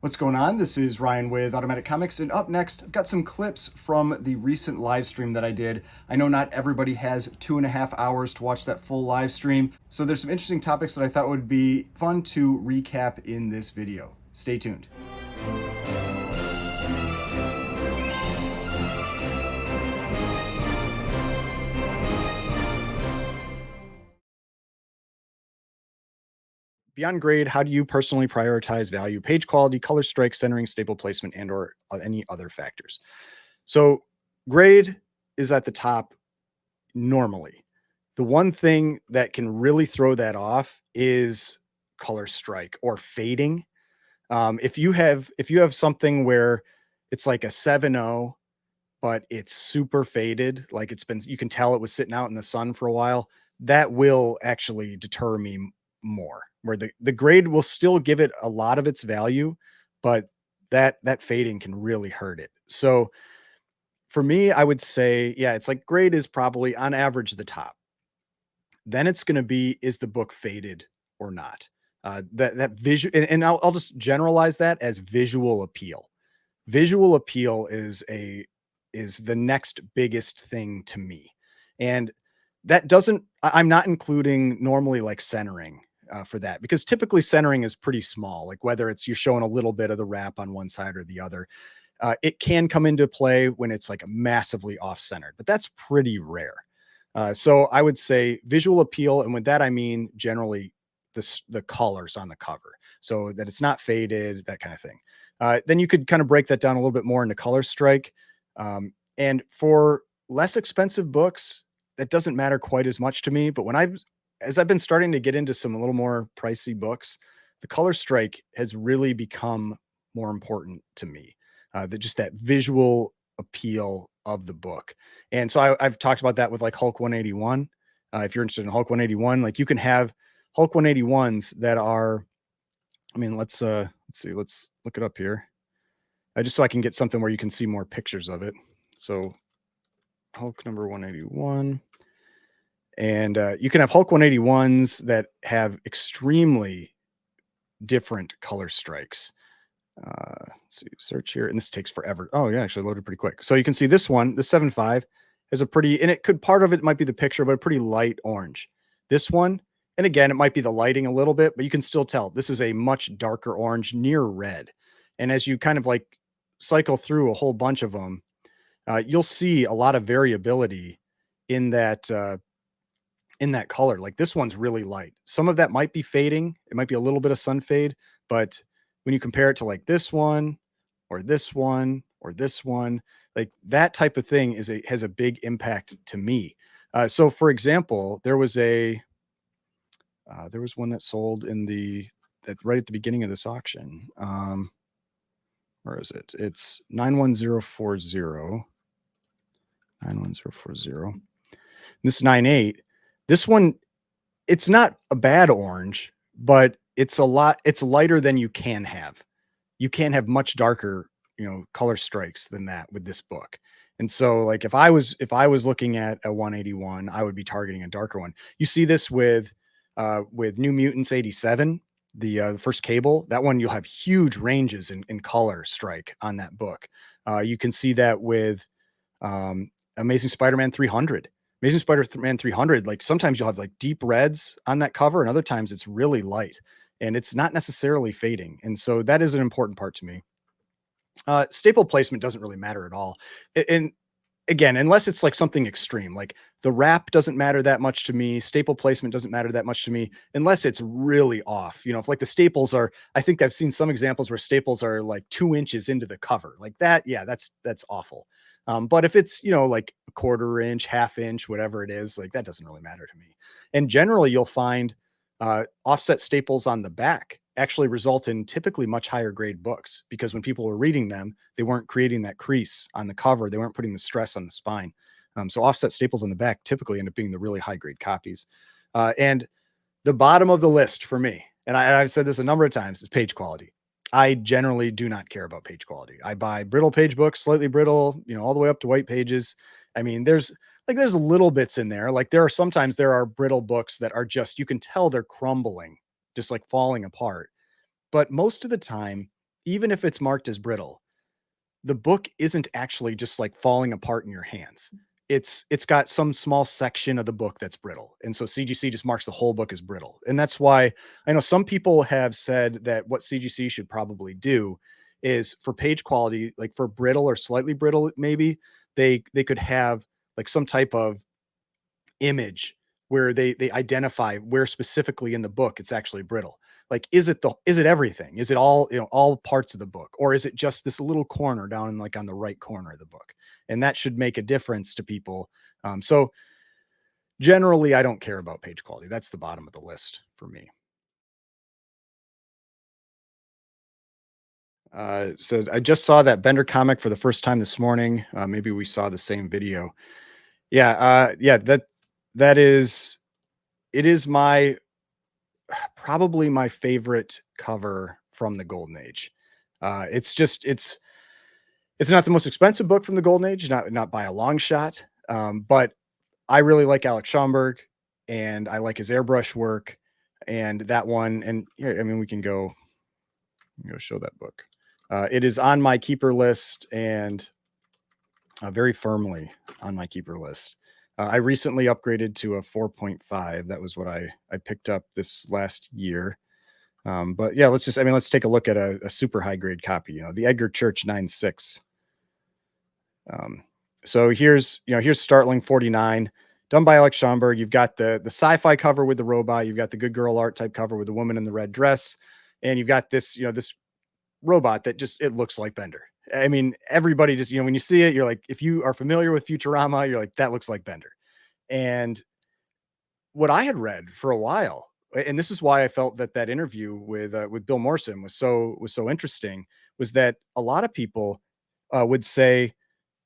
What's going on? This is Ryan with Automatic Comics, and up next, I've got some clips from the recent live stream that I did. I know not everybody has 2.5 hours to watch that full live stream, so there's some interesting topics that I thought would be fun to recap in this video. Stay tuned. Beyond grade, how do you personally prioritize value, page quality, color strike, centering, staple placement, and or any other factors? So grade is at the top normally. The one thing that can really throw that off is color strike or fading. If you have something where it's like a 7.0, but it's super faded, like you can tell it was sitting out in the sun for a while, that will actually deter me more. Where the grade will still give it a lot of its value, but that fading can really hurt it. So for me, I would say, yeah, it's like grade is probably on average the top. Then it's going to be, is the book faded or not? That visual, and I'll just generalize that as visual appeal. Visual appeal is the next biggest thing to me, and that doesn't. I'm not including normally like centering for that, because typically centering is pretty small. Like whether it's you're showing a little bit of the wrap on one side or the other, it can come into play when it's like massively off centered, but that's pretty rare. So I would say visual appeal, and with that I mean generally the colors on the cover, so that it's not faded, that kind of thing. Then you could kind of break that down a little bit more into color strike. And for less expensive books, that doesn't matter quite as much to me. But as I've been starting to get into some a little more pricey books, the color strike has really become more important to me. Just that visual appeal of the book. And so I've talked about that with like Hulk 181. If you're interested in Hulk 181, like you can have Hulk 181s that are, I mean, let's see, let's look it up here. Just so I can get something where you can see more pictures of it. So Hulk number 181. And you can have Hulk 181s that have extremely different color strikes. Let's see, search here, and this takes forever. Oh yeah, actually loaded pretty quick. So you can see this one, the 7.5, is a pretty, and it could, part of it might be the picture, but a pretty light orange. This one, and again, it might be the lighting a little bit, but you can still tell this is a much darker orange, near red. And as you kind of like cycle through a whole bunch of them, you'll see a lot of variability in that color. Like this one's really light. Some of that might be fading. It might be a little bit of sun fade, but when you compare it to like this one or this one or this one, like that type of thing has a big impact to me. So for example, there was one that sold right at the beginning of this auction. Where is it? It's 91040. 91040. This 98. This one, it's not a bad orange, but it's lighter than you can have. You can have much darker, color strikes than that with this book. And so like if I was looking at a 181, I would be targeting a darker one. You see this with New Mutants 87, the first Cable. That one, you'll have huge ranges in color strike on that book. You can see that with Amazing Spider-Man 300. Amazing Spider-Man 300, like sometimes you'll have like deep reds on that cover, and other times it's really light, and it's not necessarily fading. And so that is an important part to me. Staple placement doesn't really matter at all. And again, unless it's like something extreme, like the wrap doesn't matter that much to me. Staple placement doesn't matter that much to me unless it's really off. If like the staples are, I think I've seen some examples where staples are like 2 inches into the cover like that. Yeah, that's awful. But if it's, like a 1/4 inch, 1/2 inch, whatever it is, like that doesn't really matter to me. And generally you'll find offset staples on the back actually result in typically much higher grade books, because when people were reading them, they weren't creating that crease on the cover. They weren't putting the stress on the spine. So offset staples on the back typically end up being the really high grade copies. And the bottom of the list for me, and I've said this a number of times, is page quality. I generally do not care about page quality. I buy brittle page books, slightly brittle, all the way up to white pages. I mean, there's little bits in there. Like sometimes there are brittle books that are just, you can tell they're crumbling, just like falling apart. But most of the time, even if it's marked as brittle, the book isn't actually just like falling apart in your hands. It's got some small section of the book that's brittle. And so CGC just marks the whole book as brittle. And that's why I know some people have said that what CGC should probably do is for page quality, like for brittle or slightly brittle, maybe they could have like some type of image where they identify where specifically in the book it's actually brittle. Like, is it everything? Is it all, all parts of the book, or is it just this little corner down in like on the right corner of the book? And that should make a difference to people. So generally, I don't care about page quality. That's the bottom of the list for me. So I just saw that Bender comic for the first time this morning. Maybe we saw the same video. Yeah, yeah, that is it is my probably my favorite cover from the Golden Age. It's just it's not the most expensive book from the Golden Age, not by a long shot. But I really like Alex Schomburg, and I like his airbrush work, and that one. And yeah, I mean, we can go show that book. It is on my keeper list, and very firmly on my keeper list. I recently upgraded to a 4.5. That was what I picked up this last year. But yeah, let's take a look at a super high grade copy, the Edgar Church 9.6. So here's Starling 49, done by Alex Schomburg. You've got the sci-fi cover with the robot, you've got the good girl art type cover with the woman in the red dress, and you've got this robot that just it looks like Bender. I mean, everybody just, when you see it, you're like, if you are familiar with Futurama, you're like, that looks like Bender. And what I had read for a while, and this is why I felt that that interview with Bill Morrison was so interesting, was that a lot of people would say,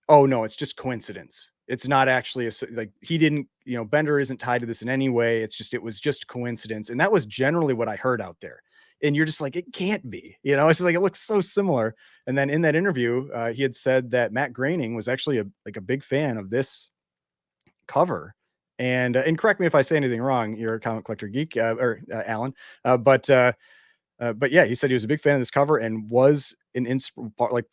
"Oh no, it's just coincidence. It's not actually like he didn't, Bender isn't tied to this in any way. It was just coincidence." And that was generally what I heard out there. And you're just like, it can't be, it's just like it looks so similar. And then in that interview, he had said that Matt Groening was actually a big fan of this cover. And correct me if I say anything wrong. You're a comic collector geek, or Alan, but yeah, he said he was a big fan of this cover and was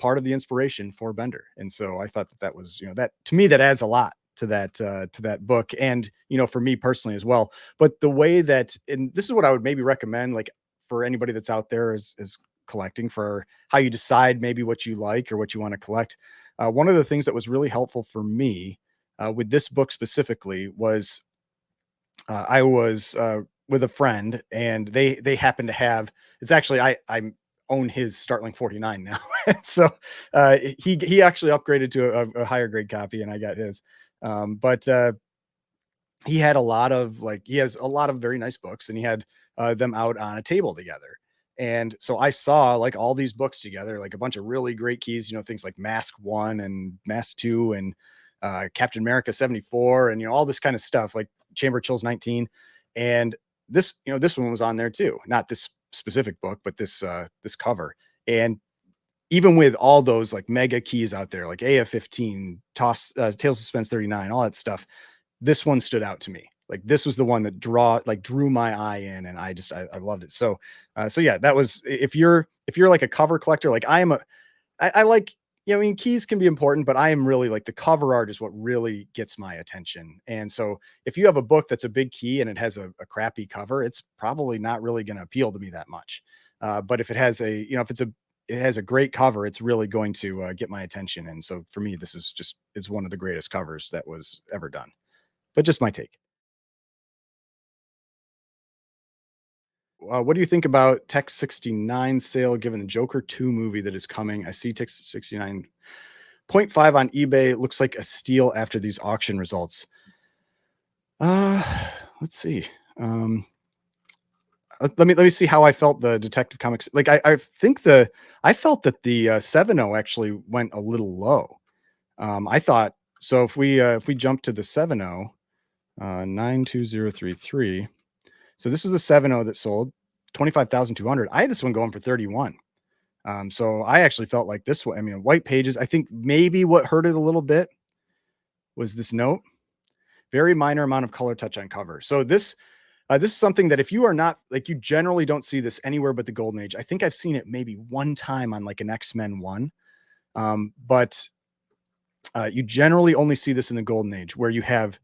part of the inspiration for Bender. And so I thought that was, that to me that adds a lot to that book, and for me personally as well. But the way that, and this is what I would maybe recommend, like for anybody that's out there is collecting, for how you decide maybe what you like or what you want to collect. One of the things that was really helpful for me with this book specifically was I was with a friend, and they happen to have. It's actually I own his Startling 49 now, so he actually upgraded to a higher grade copy, and I got his. But he had a lot of like he has a lot of very nice books, and he had them out on a table together. And so I saw like all these books together, like a bunch of really great keys, things like Mask 1 and Mask 2 and Captain America 74, and all this kind of stuff, like Chamber Chills 19. And this one was on there too. Not this specific book, but this cover. And even with all those like mega keys out there, like AF 15, Tales of Suspense 39, all that stuff, this one stood out to me. Like this was the one that drew my eye in, and I loved it. So yeah, that was, if you're like a cover collector, like I am I like, I mean, keys can be important, but I am really like the cover art is what really gets my attention. And so if you have a book that's a big key and it has a crappy cover, it's probably not really going to appeal to me that much. But if it has it has a great cover, it's really going to get my attention. And so for me, it's one of the greatest covers that was ever done. But just my take. What do you think about Tech 69 sale given the Joker 2 movie that is coming? I see Tech 69.5 on eBay. It looks like a steal after these auction results. Uh, let's see. Um, let me see how I felt the Detective Comics. Like I felt that the 7.0 actually went a little low. I thought so. If we jump to the 7.0, 92033. So this was the 7.0 that sold 25,200. I had this one going for 31. So I actually felt like this one, I mean, white pages, I think maybe what hurt it a little bit was this note, very minor amount of color touch on cover. So this, This is something that if you are not like, you generally don't see this anywhere but the Golden Age. I think I've seen it maybe one time on like an X-Men one. But you generally only see this in the Golden Age, where you have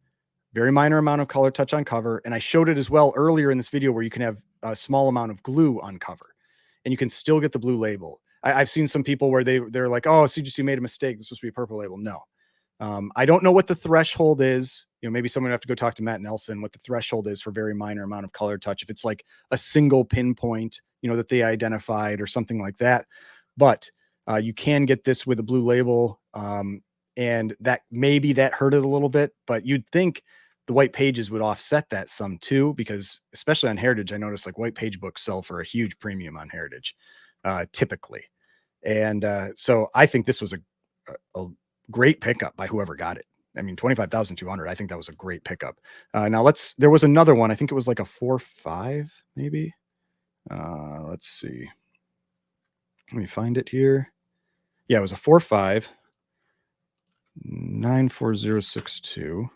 very minor amount of color touch on cover. And I showed it as well earlier in this video, where you can have a small amount of glue on cover and you can still get the blue label. I've seen some people where they're like, oh, CGC made a mistake, this is supposed to be a purple label. No. I don't know what the threshold is. You know, maybe someone would have to go talk to Matt Nelson what the threshold is for very minor amount of color touch. If it's like a single pinpoint, you know, that they identified or something like that. But you can get this with a blue label. And that maybe that hurt it a little bit, but you'd think the white pages would offset that some too, because especially on Heritage, I noticed like white page books sell for a huge premium on Heritage, typically. And so I think this was a great pickup by whoever got it. I mean, 25,200. I think that was a great pickup. Now there was another one. I think it was like a 4.5, maybe. Let's see. Let me find it here. Yeah, it was a 4.5, 94062.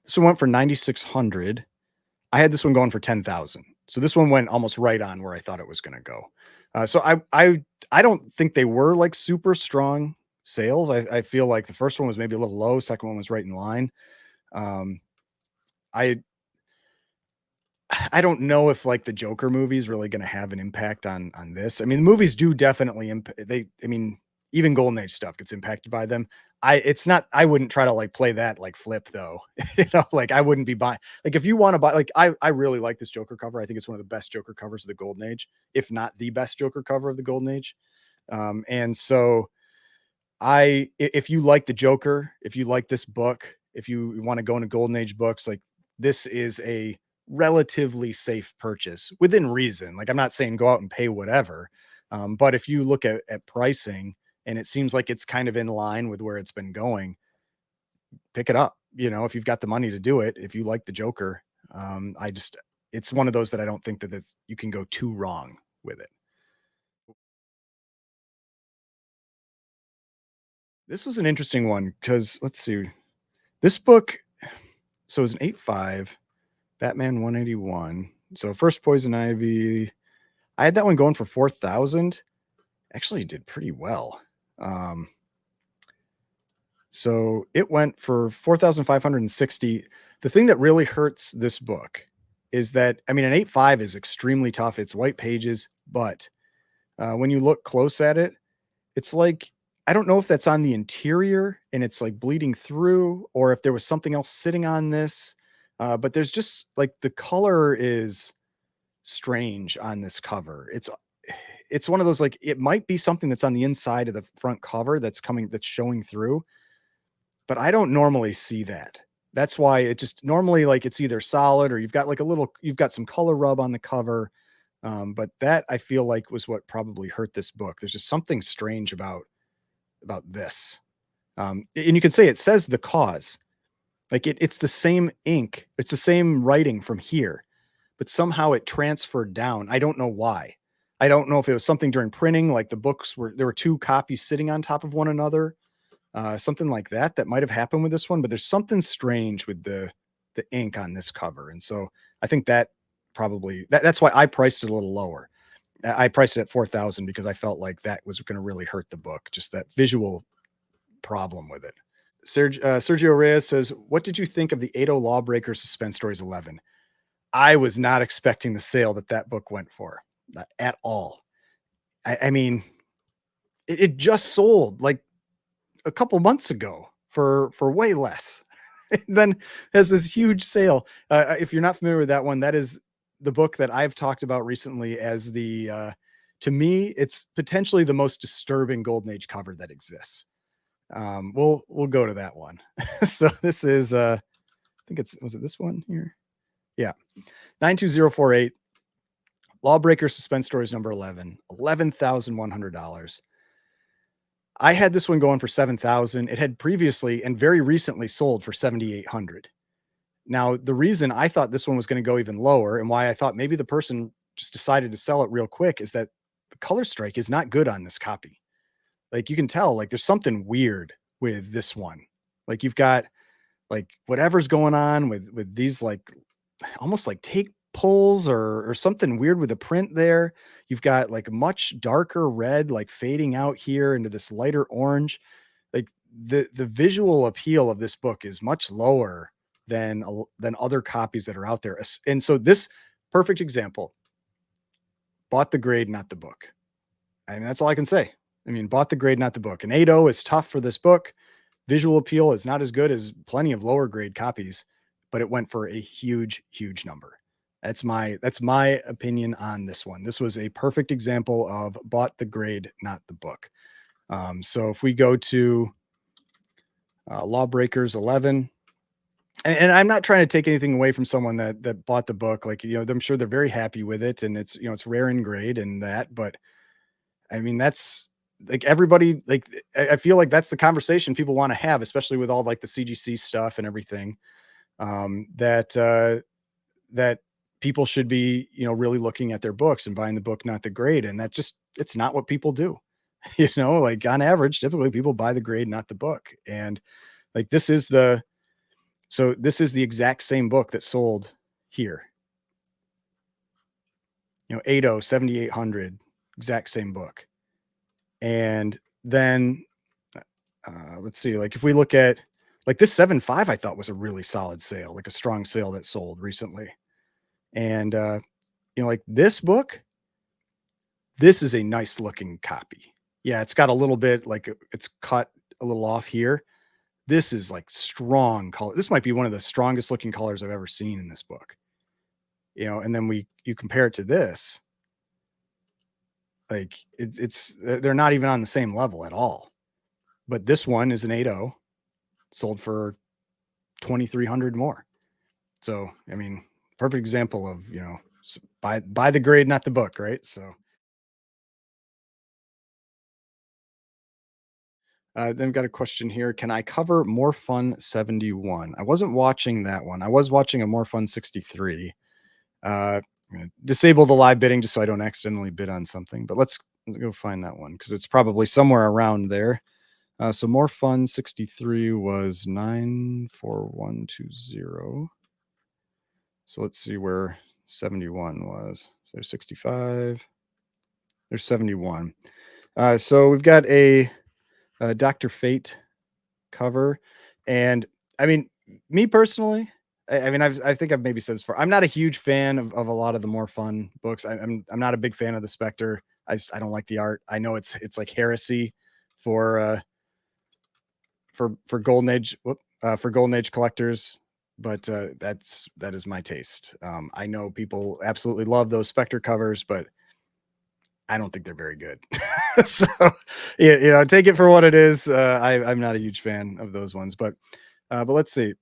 This one went for 9,600. I had this one going for 10,000. So this one went almost right on where I thought it was going to go. So I don't think they were like super strong sales. I feel like the first one was maybe a little low. Second one was right in line. Um, I I don't know if like the Joker movie is really going to have an impact on this. I mean, the movies do definitely I mean, even Golden Age stuff gets impacted by them. It's not, I wouldn't try to like play that like flip though. You know, like I wouldn't be buying, like if you want to buy, like I really like this Joker cover. I think it's one of the best Joker covers of the Golden Age, if not the best Joker cover of the Golden Age. And so if you like the Joker, if you like this book, if you want to go into Golden Age books, like this is a relatively safe purchase within reason. Like I'm not saying go out and pay whatever, but if you look at pricing and it seems like it's kind of in line with where it's been going, pick it up. You know, if you've got the money to do it, if you like the Joker, it's one of those that I don't think that you can go too wrong with it. This was an interesting one because let's see, this book. So it was an 8.5, Batman 181. So first Poison Ivy. I had that one going for 4,000. Actually did pretty well. So it went for 4,560. The thing that really hurts this book is that, I mean, an 8.5 is extremely tough. It's white pages, but when you look close at it, it's like, I don't know if that's on the interior and it's like bleeding through, or if there was something else sitting on this. But there's just like the color is strange on this cover. It's one of those, like, it might be something that's on the inside of the front cover that's showing through, but I don't normally see that. That's why it just normally, like, it's either solid or you've got some color rub on the cover. But that I feel like was what probably hurt this book. There's just something strange about this. And you can say it says the cause, like it's the same ink, it's the same writing from here, but somehow it transferred down. I don't know why. I don't know if it was something during printing, like there were two copies sitting on top of one another, something like that might have happened with this one. But there's something strange with the ink on this cover, and so I think that that's why I priced it a little lower. I priced it at 4,000 because I felt like that was going to really hurt the book, just that visual problem with it. Sergio Reyes says, "What did you think of the 80 Lawbreaker Suspense Stories 11?" I was not expecting the sale that book went for, at all. I mean, it just sold like a couple months ago for way less. And then has this huge sale. If you're not familiar with that one, that is the book that I've talked about recently as to me, it's potentially the most disturbing Golden Age cover that exists. We'll go to that one. So this is I think was it this one here? Yeah. 92048. Lawbreaker Suspense Stories number 11, $11,100. I had this one going for 7,000. It had previously and very recently sold for 7,800. Now, the reason I thought this one was going to go even lower and why I thought maybe the person just decided to sell it real quick is that the color strike is not good on this copy. Like you can tell, like there's something weird with this one. Like you've got like whatever's going on with these like almost like pulls or something weird with the print there. You've got like much darker red, like fading out here into this lighter orange. Like the visual appeal of this book is much lower than other copies that are out there. And so this perfect example, bought the grade, not the book. I mean, that's all I can say. I mean, bought the grade, not the book. An 8.0 is tough for this book. Visual appeal is not as good as plenty of lower grade copies, but it went for a huge, huge number. That's my opinion on this one. This was a perfect example of bought the grade, not the book. So if we go to Lawbreakers 11, and I'm not trying to take anything away from someone that bought the book. Like, I'm sure they're very happy with it, and it's rare in grade and that. But I mean, that's like everybody. Like, I feel like that's the conversation people want to have, especially with all like the CGC stuff and everything. That people should be, really looking at their books and buying the book, not the grade. And it's not what people do. Like on average, typically people buy the grade, not the book. And like this is the exact same book that sold here. 80, 7,800, exact same book. And then let's see, like if we look at like this 7.5, I thought was a really solid sale, like a strong sale that sold recently. And like this book, this is a nice looking copy. Yeah, it's got a little bit like it's cut a little off here. This is like strong color. This might be one of the strongest looking colors I've ever seen in this book. And then you compare it to this, like it's they're not even on the same level at all. But this one is an 8.0, sold for 2,300 more. So I mean, perfect example of buy the grade, not the book, right? So then we've got a question here. Can I cover More Fun 71? I wasn't watching that one. I was watching a More Fun 63. I'm gonna disable the live bidding just so I don't accidentally bid on something. But let's go find that one because it's probably somewhere around there. So More Fun 63 was 94120. So let's see where 71 was. So there's 65. There's 71. So we've got a Dr. Fate cover. And I mean, me personally, I mean, I think I've maybe said this before. I'm not a huge fan of a lot of the More Fun books. I'm not a big fan of the Spectre. I don't like the art. I know it's like heresy for for Golden Age for Golden Age collectors, but that is my taste. I know people absolutely love those Spectre covers, but I don't think they're very good. So, take it for what it is. I'm not a huge fan of those ones, but let's see.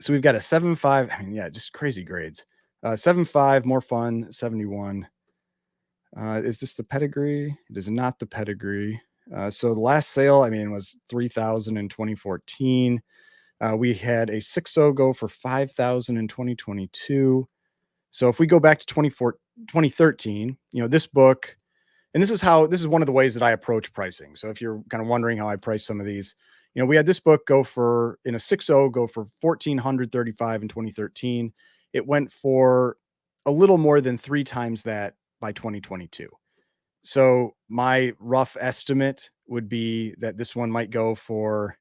So we've got a 7.5. I mean, yeah, just crazy grades. 7.5, More Fun 71. Is this the pedigree? It is not the pedigree. So the last sale, I mean, was 3,000 in 2014. We had a 6.0 go for 5,000 in 2022. So if we go back to 2013, this book, and this is one of the ways that I approach pricing. So if you're kind of wondering how I price some of these, we had this book go for in a 6.0 go for 1,435 in 2013. It went for a little more than 3 times that by 2022. So my rough estimate would be that this one might go for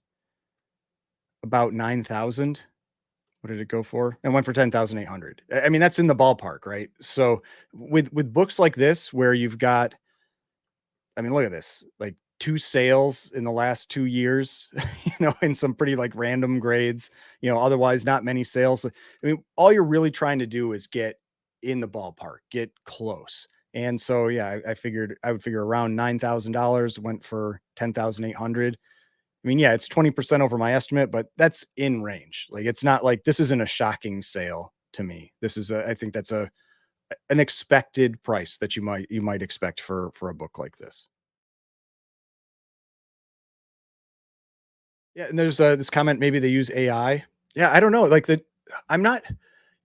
about 9,000. What did it go for? It went for 10,800. I mean, that's in the ballpark, right? So with books like this, where you've got, I mean, look at this, like 2 sales in the last 2 years, in some pretty like random grades, otherwise not many sales. I mean, all you're really trying to do is get in the ballpark, get close. And so, yeah, I figured I would figure around $9,000 went for 10,800. I mean, yeah, it's 20% over my estimate, but that's in range. Like, it's not like this isn't a shocking sale to me. I think that's an expected price that you might expect for a book like this. Yeah, and there's this comment, maybe they use AI. Yeah, I don't know. Like I'm not.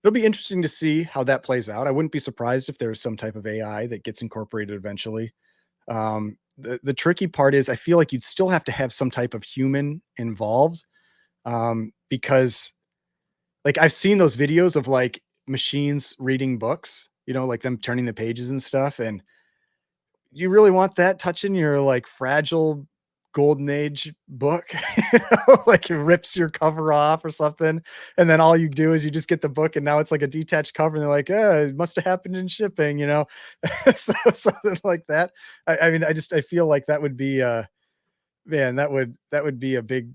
It'll be interesting to see how that plays out. I wouldn't be surprised if there's some type of AI that gets incorporated eventually. The tricky part is I feel like you'd still have to have some type of human involved, because like I've seen those videos of like machines reading books, like them turning the pages and stuff. And you really want that touching your like fragile golden age book, like it rips your cover off or something. And then all you do is you just get the book and now it's like a detached cover and they're like, it must have happened in shipping. So something like that. I mean, I feel like that would be man, that would be a big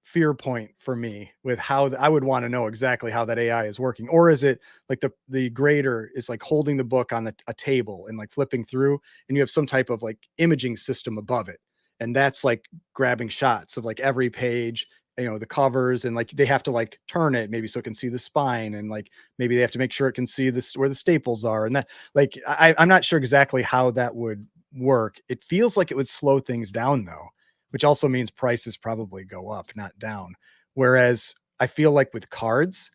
fear point for me with how I would want to know exactly how that AI is working. Or is it like the grader is like holding the book on a table and like flipping through, and you have some type of like imaging system above it, and that's like grabbing shots of like every page, the covers, and like they have to like turn it maybe so it can see the spine, and like maybe they have to make sure it can see this where the staples are, and that like I'm not sure exactly how that would work. It feels like it would slow things down though, which also means prices probably go up, not down. Whereas I feel like with cards,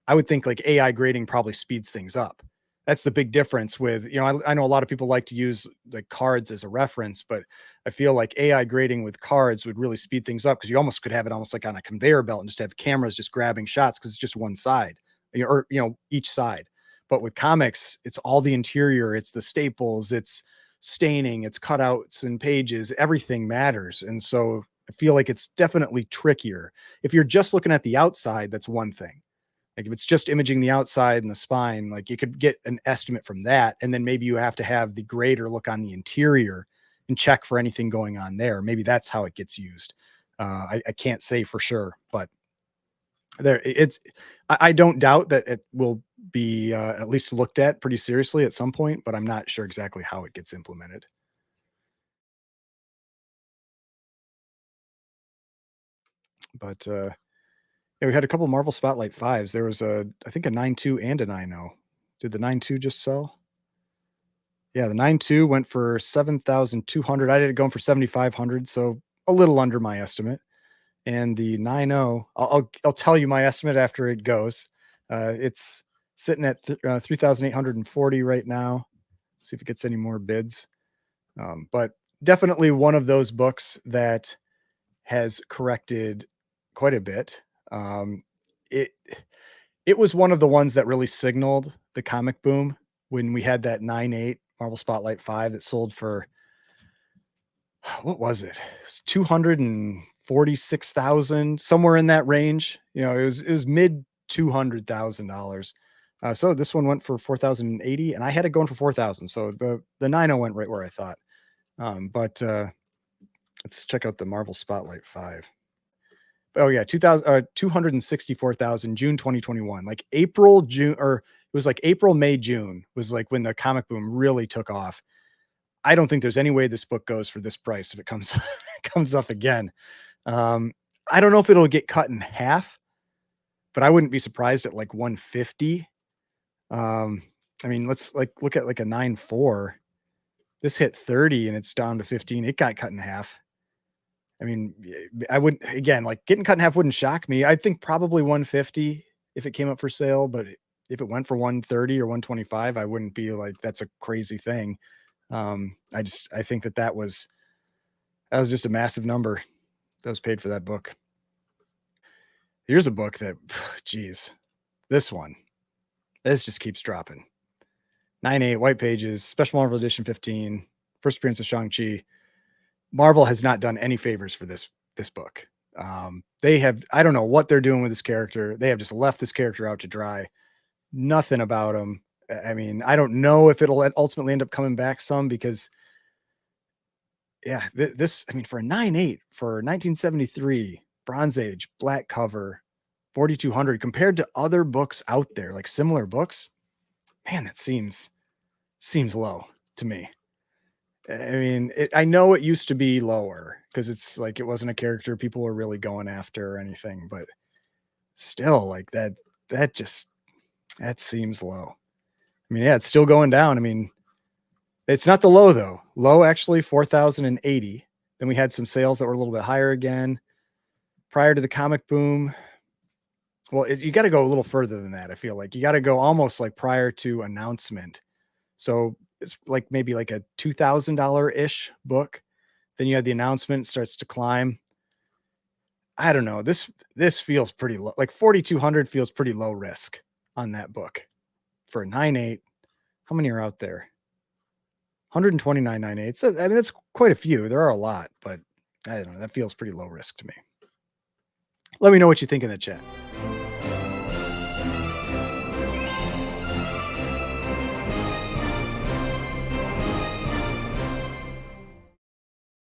I would think like AI grading probably speeds things up. That's the big difference with, I know a lot of people like to use like cards as a reference, but I feel like AI grading with cards would really speed things up because you almost could have it almost like on a conveyor belt and just have cameras just grabbing shots because it's just one side, or, each side. But with comics, it's all the interior, it's the staples, it's staining, it's cutouts and pages, everything matters. And so I feel like it's definitely trickier. If you're just looking at the outside, that's one thing. Like if it's just imaging the outside and the spine, like you could get an estimate from that. And then maybe you have to have the grader look on the interior and check for anything going on there. Maybe that's how it gets used. I can't say for sure, but I don't doubt that it will be at least looked at pretty seriously at some point, but I'm not sure exactly how it gets implemented. But yeah, we had a couple Marvel Spotlight 5s. There was I think a 9.2 and a 9.0. Did the 9.2 just sell? Yeah, the 9.2 went for 7,200. I did it going for 7,500, so a little under my estimate. And the 9.0, I'll tell you my estimate after it goes. It's sitting at 3,840 right now. See if it gets any more bids. But definitely one of those books that has corrected quite a bit. It it was one of the ones that really signaled the comic boom when we had that 9.8 Marvel Spotlight 5 that sold for what was it? It was 246,000, somewhere in that range. It was mid $200,000. So this one went for 4,080, and I had it going for 4,000. So the 9.0 went right where I thought. But let's check out the Marvel Spotlight 5. Oh yeah, 264,000 June 2021. Like April, June, or it was like April, May, June was like when the comic boom really took off. I don't think there's any way this book goes for this price if it comes comes up again. Um, I don't know if it'll get cut in half, but I wouldn't be surprised at like 150. Um, I mean, let's like look at like a 9.4. This hit 30 and it's down to 15. It got cut in half. I mean, I wouldn't, again, like getting cut in half wouldn't shock me. I think probably 150 if it came up for sale, but if it went for 130 or 125, I wouldn't be like, that's a crazy thing. I think that was just a massive number that was paid for that book. Here's a book that, geez, this one, this just keeps dropping. 9.8 white pages, special Marvel edition 15, first appearance of Shang-Chi. Marvel has not done any favors for this book. They have, I don't know what they're doing with this character. They have just left this character out to dry. Nothing about him. I mean, I don't know if it'll ultimately end up coming back some because yeah, this, I mean, for a 9.8 for 1973 Bronze Age black cover, 4,200 compared to other books out there, like similar books, man, that seems low to me. I mean, I know it used to be lower because it's like it wasn't a character people were really going after or anything, but still, like that just that seems low. I mean, yeah, it's still going down. I mean, it's not the low though. Low actually 4,080. Then we had some sales that were a little bit higher again prior to the comic boom. Well, you got to go a little further than that. I feel like you got to go almost like prior to announcement. So it's like maybe like a $2,000 ish book. Then you had the announcement starts to climb. I don't know. This feels pretty low. Like 4,200 feels pretty low risk on that book. for a 9.8. How many are out there? 129 9.8s. I mean, that's quite a few. There are a lot, but I don't know. That feels pretty low risk to me. Let me know what you think in the chat.